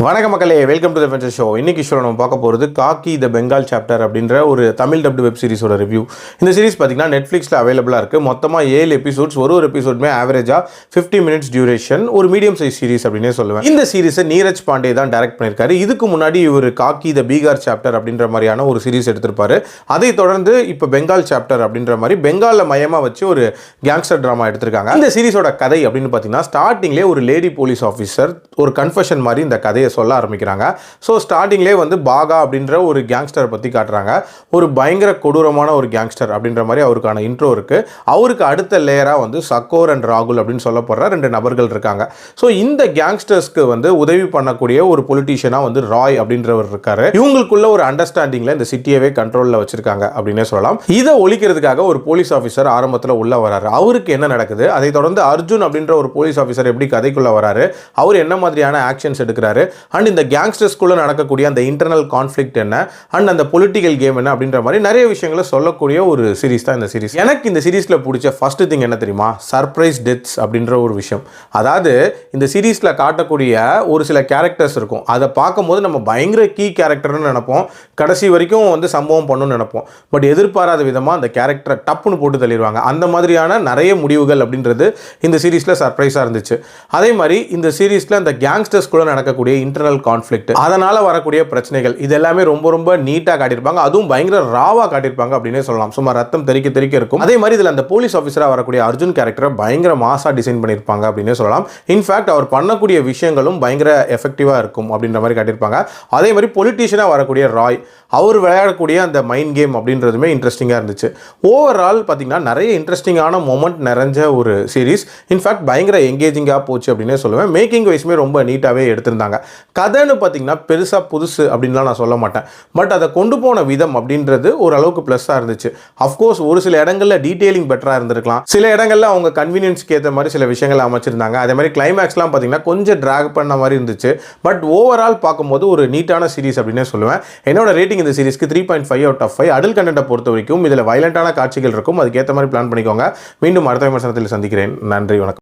வணக்கம் மக்களே, welcome to the venture show. இன்னைக்கு ஷோ நம்ம பார்க்க போகிறது காக்கி த பெங்கால் சாப்டர் அப்படின்ற ஒரு தமிழ் டப்டு வெப் சீரிஸோட ரிவ்யூ. இந்த சீரிஸ் பார்த்தீங்கன்னா நெட்ஃப்ளிக்ஸில் அவைலபிளாக இருக்குது. மொத்தமாக 7 எபிசோட்ஸ், ஒரு எபிசோடுமே ஆவரேஜாக 50 மினிட்ஸ் டியூரேஷன், ஒரு மீடியம் சைஸ் சீரிஸ் அப்படின்னே சொல்லுவேன். இந்த சீரிஸை நீரஜ் பாண்டே தான் டைரக்ட் பண்ணியிருக்காரு. இதுக்கு முன்னாடி இவர் காக்கி த பீகார் சாப்டர் அப்படின்ற மாதிரியான ஒரு சீரிஸ் எடுத்திருப்பாரு. அதை தொடர்ந்து இப்போ பெங்கால் சாப்டர் அப்படின்ற மாதிரி பெங்காலில் மையமாக வச்சு ஒரு கேங்ஸ்டர் ட்ராமா எடுத்திருக்காங்க. இந்த சீரிஸோட கதை அப்படின்னு பார்த்தீங்கன்னா ஸ்டார்டிங்லேயே ஒரு லேடி போலீஸ் ஆஃபீஸர் ஒரு கன்ஃபெஷன் மாதிரி இந்த கதையை சொல்ல ஆரம்பிக்கிறாங்க. ஸோ ஸ்டார்டிங்லேயே வந்து பாகா அப்படின்ற ஒரு கேங்ஸ்டர் பற்றி காட்டுறாங்க. ஒரு பயங்கர கொடூரமான ஒரு கேங்ஸ்டர் அப்படின்ற மாதிரி அவருக்கான இன்ட்ரோ இருக்குது. அவருக்கு அடுத்த லேயராக வந்து சக்கோர் அண்ட் ராகுல் அப்படின்னு சொல்லப்படுற 2 நபர்கள் இருக்காங்க. ஸோ இந்த கேங்ஸ்டர்ஸ்க்கு வந்து உதவி பண்ணக்கூடிய ஒரு பொலிட்டீஷியனாக வந்து ராய் அப்படின்றவர் இருக்காரு. இவங்களுக்குள்ள ஒரு அண்டர்ஸ்டாண்டிங்கில் இந்த சிட்டியவே கண்ட்ரோலில் வச்சிருக்காங்க அப்படின்னே சொல்லலாம். இதை ஒழிக்கிறதுக்காக ஒரு போலீஸ் ஆஃபீஸர் ஆரம்பத்தில் உள்ள வராரு. அவருக்கு என்ன நடக்குது, அதை தொடர்ந்து அர்ஜுன் அப்படின்ற ஒரு போலீஸ் ஆஃபீஸர் எப்படி கதைக்குள்ள வராரு, அவர் என்ன மாதிரியான ஆக்ஷன்ஸ் எடுக்கிறாரு, அண்ட் இந்த கேங்ஸ்டர்ஸ்குள்ள நடக்கக்கூடிய அந்த இன்டர்னல் கான்ஃப்ளிக்ட் என்ன, அண்ட் அந்த பொலிட்டிக்கல் கேம் என்ன அப்படின்ற மாதிரி நிறைய விஷயங்களை சொல்லக்கூடிய ஒரு சீரிஸ் தான் இந்த சீரிஸ். எனக்கு இந்த சீரிஸ்ல பிடிச்ச ஃபர்ஸ்ட் திங் என்ன தெரியுமா, சர்ப்ரைஸ் டெத்ஸ் அப்படின்ற ஒரு விஷயம். அதாவது இந்த சீரிஸ்ல காட்டக்கூடிய ஒரு சில கேரக்டர்ஸ் இருக்கும். அதை பார்க்கும்போது நம்ம பயங்கர கீ கேரக்டர்னு நினைப்போம், கடைசி வரைக்கும் வந்து சம்பவம் பண்ணணும்னு நினைப்போம். பட் எதிர்பாராத விதமாக அந்த கேரக்டரை டப்புன்னு போட்டு தள்ளிடுவாங்க. அந்த மாதிரியான நிறைய முடிவுகள் அப்படின்றது இந்த சீரிஸ்ல சர்ப்ரைஸாக இருந்துச்சு. அதே மாதிரி இந்த சீரிஸ்ல அந்த கேங்ஸ்டர்ஸ்குள்ள நடக்கக்கூடிய இன்டர்னல் கான்ஃப்ளிக்ட், அதனால வரக்கூடிய பிரச்சனைகள், இது எல்லாமே ரொம்ப ரொம்ப நீட்டாக காட்டியிருப்பாங்க. அதுவும் பயங்கர ராவா காட்டியிருப்பாங்க அப்படின்னே சொல்லலாம். சும்மா ரத்தம் தெறிக்க இருக்கும். அதே மாதிரி இதில் அந்த போலீஸ் ஆஃபீஸராக வரக்கூடிய அர்ஜுன் கேரக்டரை பயங்கர மாசா டிசைன் பண்ணியிருப்பாங்க அப்படின்னே சொல்லலாம். இன்ஃபேக்ட் அவர் பண்ணக்கூடிய விஷயங்களும் பயங்கர எஃபெக்டிவாக இருக்கும் அப்படின்ற மாதிரி காட்டியிருப்பாங்க. அதே மாதிரி பொலிட்டீஷியனாக வரக்கூடிய ராய், அவர் விளையாடக்கூடிய அந்த மைண்ட் கேம் அப்படின்றதுமே இன்ட்ரெஸ்டிங்காக இருந்துச்சு. ஓவரால் பார்த்தீங்கன்னா நிறைய இன்ட்ரெஸ்டிங்கான மொமெண்ட் நிறைஞ்ச ஒரு சீரிஸ். இன்ஃபேக்ட் பயங்கர எங்கேஜிங்காக போச்சு அப்படின்னே சொல்லுவேன். மேக்கிங் வைஸ்மே ரொம்ப நீட்டாகவே எடுத்திருந்தாங்க. கதைன்னு பார்த்தீங்கன்னா பெருசாக புதுசு அப்படின்லாம் நான் சொல்ல மாட்டேன். பட் அதை கொண்டு போன விதம் அப்படின்றது ஓரளவுக்கு ப்ளஸ்ஸாக இருந்துச்சு. அஃப்கோர்ஸ் ஒரு சில இடங்களில் டீட்டெயிலிங் பெட்டராக இருந்திருக்கலாம். சில இடங்களில் அவங்க கன்வீனியன்ஸ்க்கு ஏற்ற மாதிரி சில விஷயங்கள் அமைச்சிருந்தாங்க. அதே மாதிரி கிளைமேக்ஸ்லாம் பார்த்தீங்கன்னா கொஞ்சம் ட்ராக் பண்ண மாதிரி இருந்துச்சு. பட் ஓவரால் பார்க்கும்போது ஒரு நீட்டான சீரிஸ் அப்படின்னே சொல்லுவேன். என்னோட ரேட்டிங் இந்த சீரிஸ்க்கு 3.5 out of 5. அடல்ட் கண்டென்ட்டை பொறுத்த வரைக்கும் இதில் வயலண்டான காட்சிகள் இருக்கும். அதுக்கேற்ற மாதிரி பிளான் பண்ணிக்கோங்க. மீண்டும் அடுத்த விமர்சனத்தில் சந்திக்கிறேன். நன்றி, வணக்கம்.